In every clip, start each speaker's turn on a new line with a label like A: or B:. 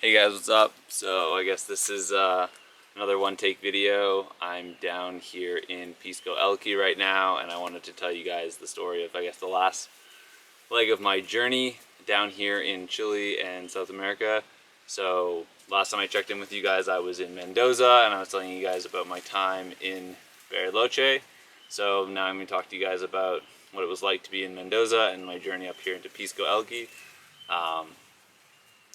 A: Hey guys, what's up? So I guess this is another one take video. I'm down here in Pisco, Elqui right now, and I wanted to tell you guys the story of, I guess, the last leg of my journey down here in Chile and South America. So last time I checked in with you guys, I was in Mendoza, and I was telling you guys about my time in Bariloche. So now I'm going to talk to you guys about what it was like to be in Mendoza and my journey up here into Pisco, Elqui.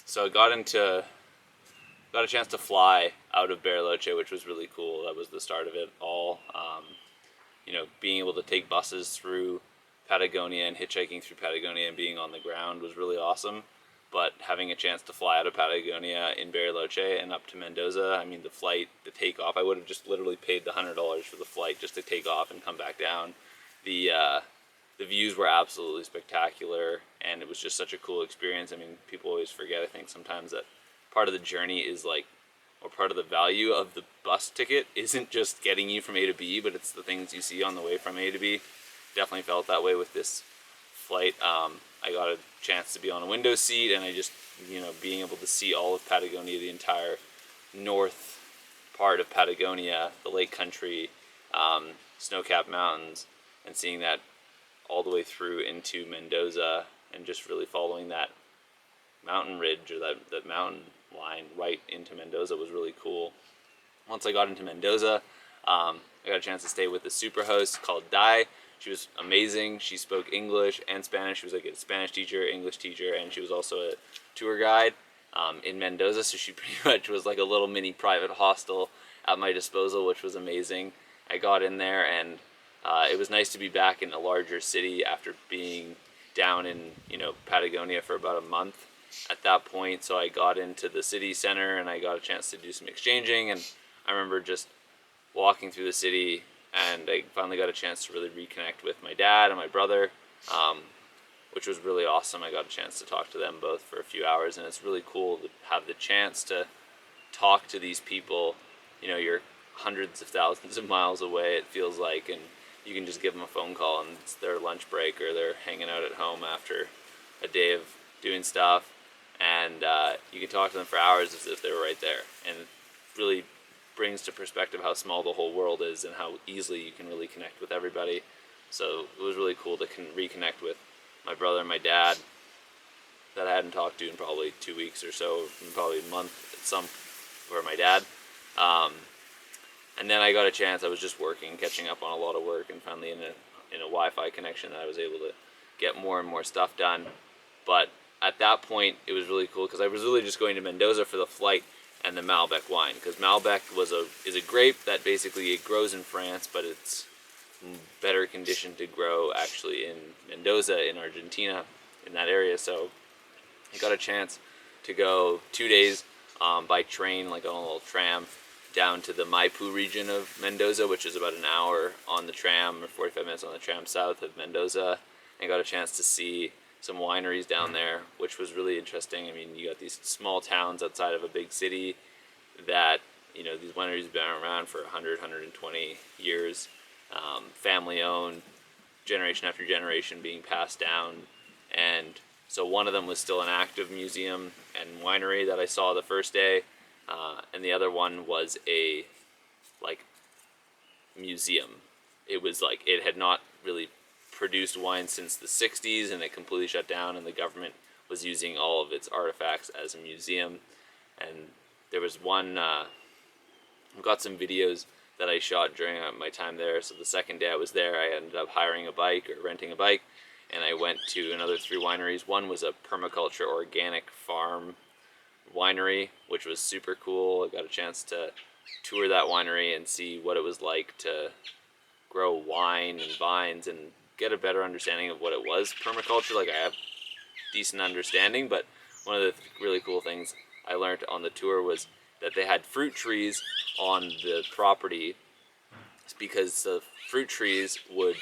A: So I got a chance to fly out of Bariloche, which was really cool. That was the start of it all. Being able to take buses through Patagonia and hitchhiking through Patagonia and being on the ground was really awesome. But having a chance to fly out of Patagonia in Bariloche and up to Mendoza, I mean, the takeoff, I would have just literally paid the $100 for the flight just to take off and come back down. The views were absolutely spectacular, and it was just such a cool experience. I mean, people always forget, I think, sometimes that part of the journey is like, or part of the value of the bus ticket isn't just getting you from A to B, but it's the things you see on the way from A to B. Definitely felt that way with this flight. I got a chance to be on a window seat, and I just, being able to see all of Patagonia, the entire north part of Patagonia, the lake country, snow-capped mountains, and seeing that all the way through into Mendoza, and just really following that mountain ridge or that mountain line right into Mendoza was really cool. Once I got into Mendoza, I got a chance to stay with the super host called Dai. She was amazing. She spoke English and Spanish. She was like a Spanish teacher, English teacher, and she was also a tour guide in Mendoza. So she pretty much was like a little mini private hostel at my disposal, which was amazing. I got in there, and it was nice to be back in a larger city after being down in Patagonia for about a month at that point. So I got into the city center, and I got a chance to do some exchanging, and I remember just walking through the city, and I finally got a chance to really reconnect with my dad and my brother, which was really awesome. I got a chance to talk to them both for a few hours, and it's really cool to have the chance to talk to these people. You're hundreds of thousands of miles away, it feels like, and you can just give them a phone call, and it's their lunch break, or they're hanging out at home after a day of doing stuff, and you can talk to them for hours as if they were right there. And it really brings to perspective how small the whole world is and how easily you can really connect with everybody. So it was really cool to reconnect with my brother and my dad that I hadn't talked to in probably 2 weeks or so, probably a month for my dad. And then I got a chance, I was just working, catching up on a lot of work, and finally in a Wi-Fi connection that I was able to get more and more stuff done. But at that point, it was really cool because I was really just going to Mendoza for the flight and the Malbec wine, because Malbec is a grape that basically it grows in France, but it's better conditioned to grow actually in Mendoza in Argentina, in that area. So I got a chance to go 2 days by train, like on a little tram, down to the Maipú region of Mendoza, which is about an hour on the tram, or 45 minutes on the tram south of Mendoza, and got a chance to see some wineries down there, which was really interesting. I mean, you got these small towns outside of a big city that, these wineries have been around for 100, 120 years, family owned, generation after generation being passed down. And so one of them was still an active museum and winery that I saw the first day, and the other one was a museum. It was like it had not really produced wine since the 60s, and it completely shut down, and the government was using all of its artifacts as a museum. And there was one, I've got some videos that I shot during my time there. So the second day I was there, I ended up hiring a bike or renting a bike, and I went to another 3 wineries. One was a permaculture organic farm winery, which was super cool. I got a chance to tour that winery and see what it was like to grow wine and vines and get a better understanding of what it was permaculture. Like, I have decent understanding, but one of the really cool things I learned on the tour was that they had fruit trees on the property because the fruit trees would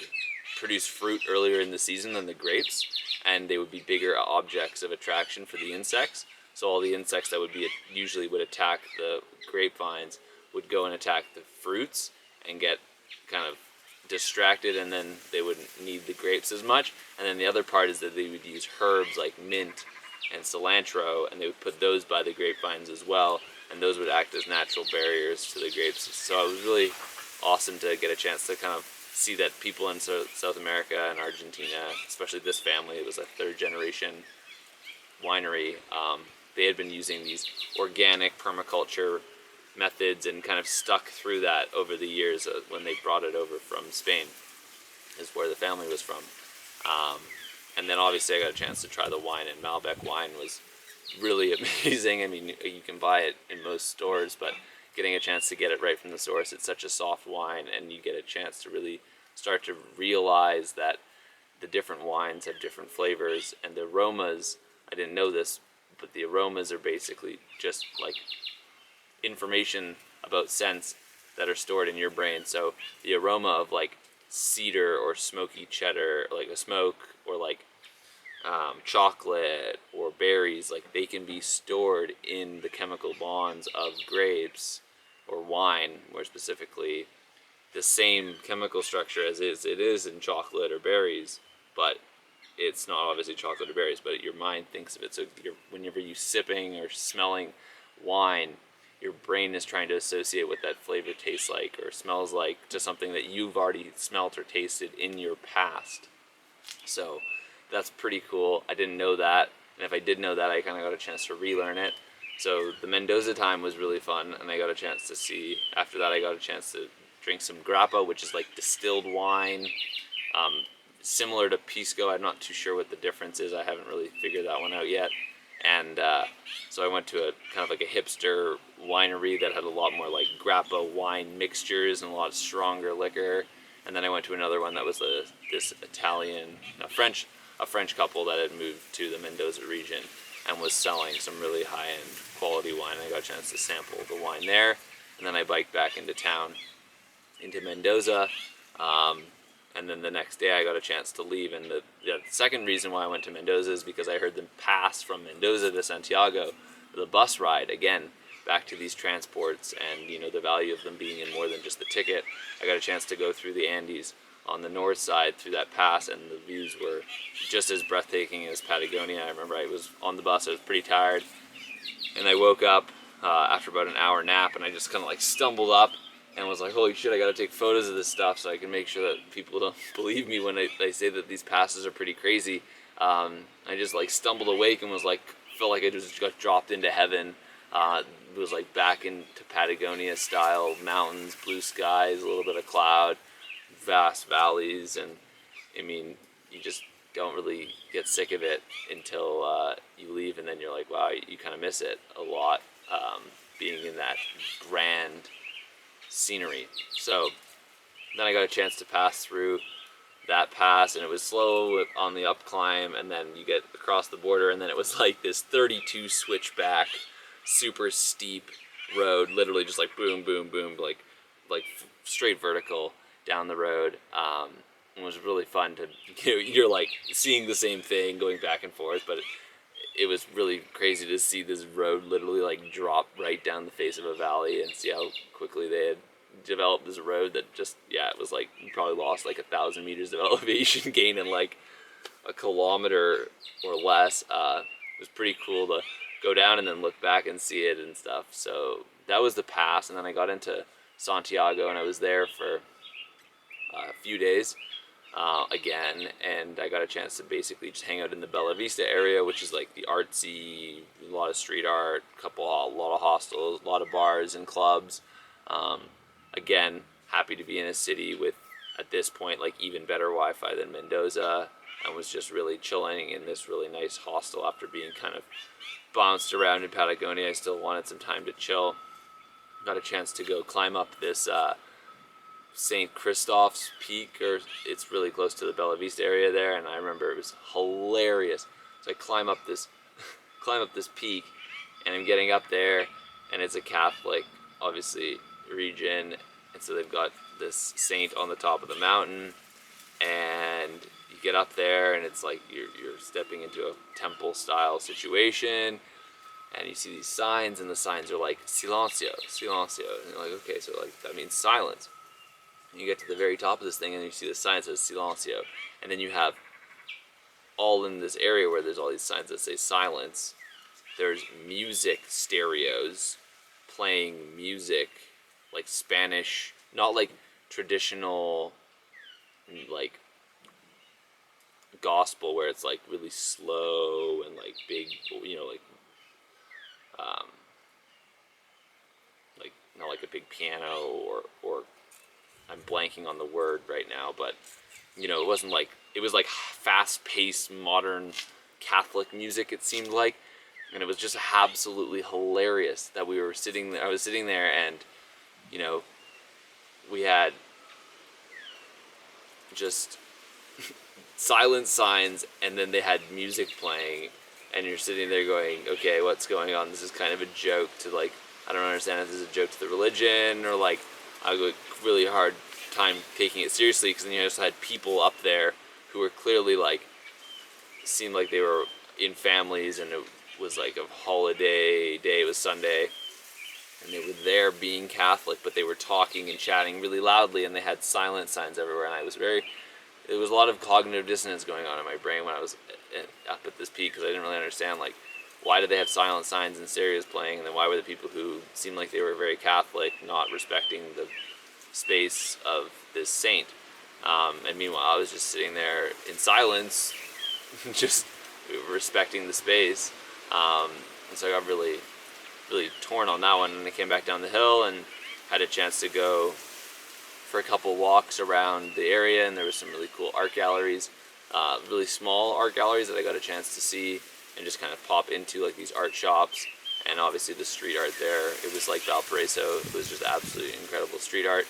A: produce fruit earlier in the season than the grapes, and they would be bigger objects of attraction for the insects. So all the insects that usually would attack the grapevines would go and attack the fruits and get kind of distracted, and then they wouldn't need the grapes as much. And then the other part is that they would use herbs like mint and cilantro, and they would put those by the grapevines as well, and those would act as natural barriers to the grapes. So it was really awesome to get a chance to kind of see that people in South America and Argentina, especially this family, it was a third generation winery, they had been using these organic permaculture methods and kind of stuck through that over the years when they brought it over from Spain, is where the family was from. And then obviously I got a chance to try the wine, and Malbec wine was really amazing. I mean, you can buy it in most stores, but getting a chance to get it right from the source, it's such a soft wine, and you get a chance to really start to realize that the different wines have different flavors, and the aromas, I didn't know this, but the aromas are basically just like information about scents that are stored in your brain. So the aroma of like cedar or smoky cheddar, like a smoke, or like chocolate or berries, like they can be stored in the chemical bonds of grapes or wine, more specifically the same chemical structure as it is in chocolate or berries, but it's not obviously chocolate or berries, but your mind thinks of it. So whenever you're sipping or smelling wine, your brain is trying to associate what that flavor tastes like or smells like to something that you've already smelt or tasted in your past. So that's pretty cool. I didn't know that, and if I did know that, I kind of got a chance to relearn it. So the Mendoza time was really fun, and I got a chance to see, after that I got a chance to drink some grappa, which is like distilled wine, similar to Pisco. I'm not too sure what the difference is. I haven't really figured that one out yet. And so I went to a kind of like a hipster winery that had a lot more like grappa wine mixtures and a lot stronger liquor. And then I went to another one that was this Italian, a French couple that had moved to the Mendoza region and was selling some really high-end quality wine. I got a chance to sample the wine there, and then I biked back into town, into Mendoza, and then the next day I got a chance to leave. And the second reason why I went to Mendoza is because I heard them pass from Mendoza to Santiago, the bus ride, again, back to these transports, and you know, the value of them being in more than just the ticket. I got a chance to go through the Andes on the north side through that pass, and the views were just as breathtaking as Patagonia. I remember I was on the bus, I was pretty tired, and I woke up after about an hour nap, and I just kind of like stumbled up and was like, holy shit, I gotta take photos of this stuff so I can make sure that people don't believe me when I say that these passes are pretty crazy. I just like stumbled awake and was like, felt like I just got dropped into heaven. It was like back into Patagonia style, mountains, blue skies, a little bit of cloud, vast valleys, and I mean, you just don't really get sick of it until you leave, and then you're like, wow, you kind of miss it a lot, being in that grand scenery. So then I got a chance to pass through that pass, and it was slow on the up climb, and then you get across the border, and then it was like this 32 switchback, super steep road, literally just like boom, boom, boom, like straight vertical down the road. It was really fun to, you know, you're like seeing the same thing going back and forth, but it was really crazy to see this road literally like drop right down the face of a valley, and see how quickly they had developed this road that just, yeah, it was like you probably lost like 1,000 meters of elevation gain in like a kilometer or less. It was pretty cool to go down and then look back and see it and stuff. So that was the pass, and then I got into Santiago, and I was there for a few days again, and I got a chance to basically just hang out in the Bella Vista area, which is like the artsy, a lot of street art, a lot of hostels, a lot of bars and clubs. Again, happy to be in a city with, at this point, like even better Wi-Fi than Mendoza, and was just really chilling in this really nice hostel after being kind of bounced around in Patagonia. I still wanted some time to chill. Got a chance to go climb up this St. Christoph's Peak, or it's really close to the Bella Vista area there, and I remember it was hilarious. So I climb up this peak, and I'm getting up there, and it's a Catholic, obviously, region, and so they've got this saint on the top of the mountain, and you get up there, and it's like you're stepping into a temple style situation, and you see these signs, and the signs are like silencio, silencio, and you're like, okay, so like that means silence. And you get to the very top of this thing, and you see the sign that says silencio, and then you have all in this area where there's all these signs that say silence, there's music stereos playing music, like Spanish, not like traditional, like gospel where it's like really slow and like big, um, like not like a big piano or I'm blanking on the word right now, but it wasn't like, it was like fast-paced modern Catholic music, it seemed like, and it was just absolutely hilarious that we were sitting there. I was sitting there, and we had just silent signs, and then they had music playing, and you're sitting there going, okay, what's going on? This is kind of a joke to, like, I don't understand if this is a joke to the religion, or like I had a really hard time taking it seriously, because then you also had people up there who were clearly like, seemed like they were in families, and it was like a holiday day, it was Sunday, and they were there being Catholic, but they were talking and chatting really loudly, and they had silent signs everywhere, and there was a lot of cognitive dissonance going on in my brain when I was up at this peak, because I didn't really understand, like, why did they have silent signs and stereos playing, and then why were the people who seemed like they were very Catholic not respecting the space of this saint? And meanwhile, I was just sitting there in silence, just respecting the space. And so I got really, really torn on that one, and I came back down the hill and had a chance to go for a couple walks around the area, and there was some really cool art galleries, really small art galleries that I got a chance to see and just kind of pop into, like these art shops, and obviously the street art there. It was like Valparaiso. It was just absolutely incredible street art.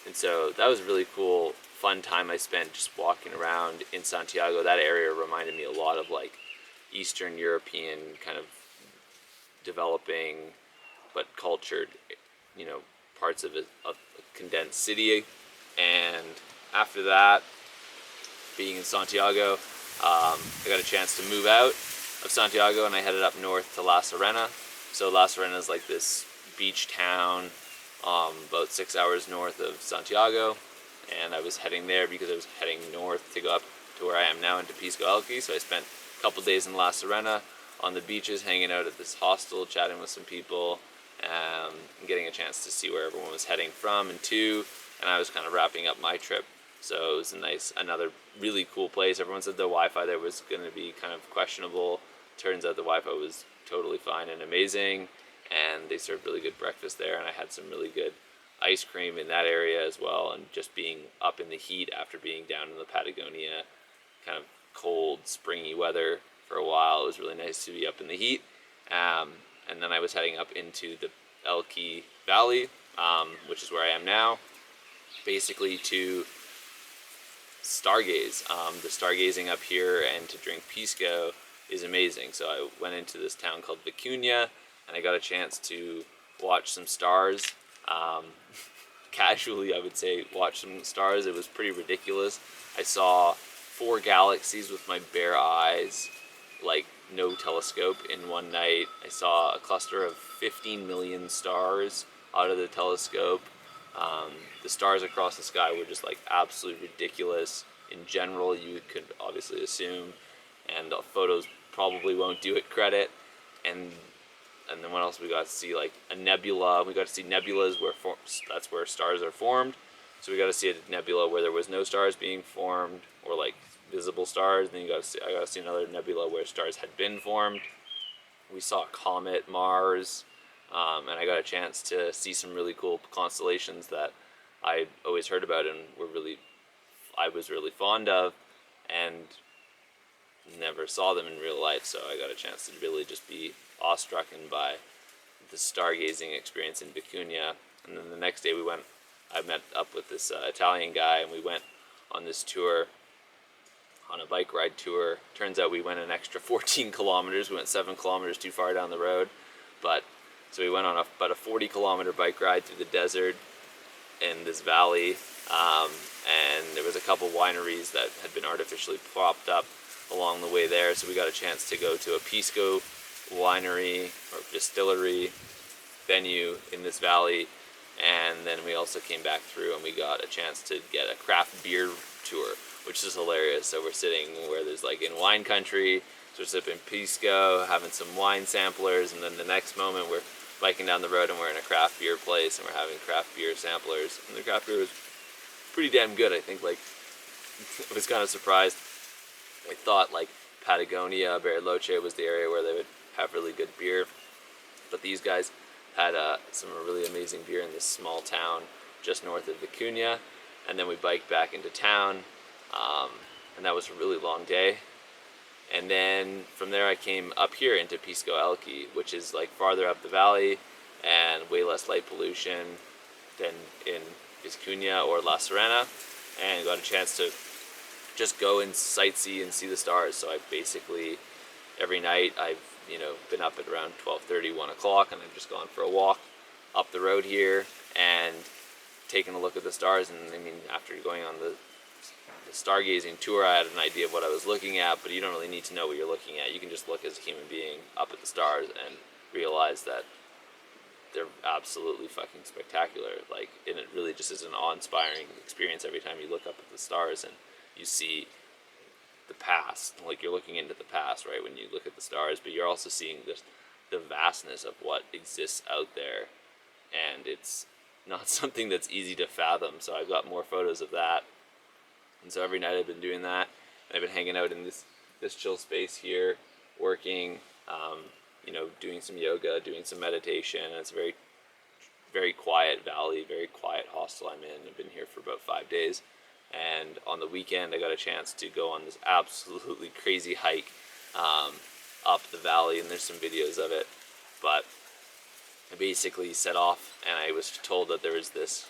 A: And so that was a really cool, fun time I spent just walking around in Santiago. That area reminded me a lot of like Eastern European kind of developing but cultured, parts of a condensed city. And after that, being in Santiago, I got a chance to move out of Santiago, and I headed up north to La Serena. So La Serena is like this beach town, about 6 hours north of Santiago, and I was heading there because I was heading north to go up to where I am now into Pisco Elqui. So I spent a couple days in La Serena on the beaches, hanging out at this hostel, chatting with some people, and getting a chance to see where everyone was heading from and to, and I was kind of wrapping up my trip. So it was another really cool place. Everyone said the Wi-Fi there was going to be kind of questionable. Turns out the Wi-Fi was totally fine and amazing, and they served really good breakfast there, and I had some really good ice cream in that area as well. And just being up in the heat after being down in the Patagonia, kind of cold, springy weather for a while, it was really nice to be up in the heat. And then I was heading up into the Elqui Valley, which is where I am now, basically to stargaze. The stargazing up here and to drink Pisco is amazing. So I went into this town called Vicuña, and I got a chance to watch some stars. Casually, I would say, watch some stars. It was pretty ridiculous. I saw 4 galaxies with my bare eyes, like no telescope, in one night. I saw a cluster of 15 million stars out of the telescope. The stars across the sky were just like absolutely ridiculous. In general, you could obviously assume, and photos probably won't do it credit. And then what else we got to see? Like a nebula. We got to see nebulas that's where stars are formed. So we got to see a nebula where there was no stars being formed, or like visible stars. Then I got to see another nebula where stars had been formed. We saw a comet, Mars, and I got a chance to see some really cool constellations that I'd always heard about and I was really fond of, and never saw them in real life. So I got a chance to really just be awestruck by the stargazing experience in Vicuña. And then the next day I met up with this Italian guy, and we went on this tour, on a bike ride tour. Turns out we went an extra 14 kilometers. We went 7 kilometers too far down the road. So we went on about a 40 kilometer bike ride through the desert in this valley. And there was a couple wineries that had been artificially propped up along the way there. So we got a chance to go to a Pisco winery or distillery venue in this valley. And then we also came back through and we got a chance to get a craft beer tour, which is hilarious. So we're sitting where there's like in wine country, so we're sipping Pisco, having some wine samplers, and then the next moment we're biking down the road and we're in a craft beer place and we're having craft beer samplers, and the craft beer was pretty damn good. I think like I was kind of surprised. I thought like Patagonia, Bariloche was the area where they would have really good beer, but these guys had some really amazing beer in this small town just north of Vicuña, and then we biked back into town, and that was a really long day. And then from there I came up here into Pisco Elqui, which is like farther up the valley and way less light pollution than in Vicuña or La Serena, and got a chance to just go and sightsee and see the stars. So I basically every night I've been up at around 12:30, 1 o'clock, and I've just gone for a walk up the road here and taken a look at the stars. And I mean, after going on the stargazing tour, I had an idea of what I was looking at, but you don't really need to know what you're looking at. You can just look as a human being up at the stars and realize that they're absolutely fucking spectacular. Like, and it really just is an awe-inspiring experience every time you look up at the stars and you see the past. Like, you're looking into the past, right, when you look at the stars, but you're also seeing the vastness of what exists out there, and it's not something that's easy to fathom. So I've got more photos of that, and so every night I've been doing that. I've been hanging out in this chill space here, working, doing some yoga, doing some meditation. And it's a very, very quiet valley, very quiet hostel I'm in. I've been here for about 5 days. And on the weekend, I got a chance to go on this absolutely crazy hike up the valley, and there's some videos of it. But I basically set off, and I was told that there was this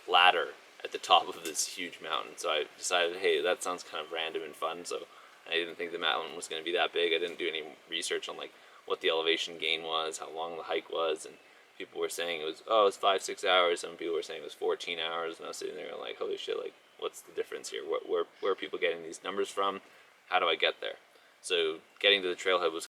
A: ladder at the top of this huge mountain. So I decided, hey, that sounds kind of random and fun. So I didn't think the mountain was going to be that big. I didn't do any research on like what the elevation gain was, how long the hike was, and people were saying it was 5-6 hours. Some people were saying it was 14 hours, and I was sitting there like, holy shit, like, what's the difference here? Where are people getting these numbers from? How do I get there? So getting to the trailhead was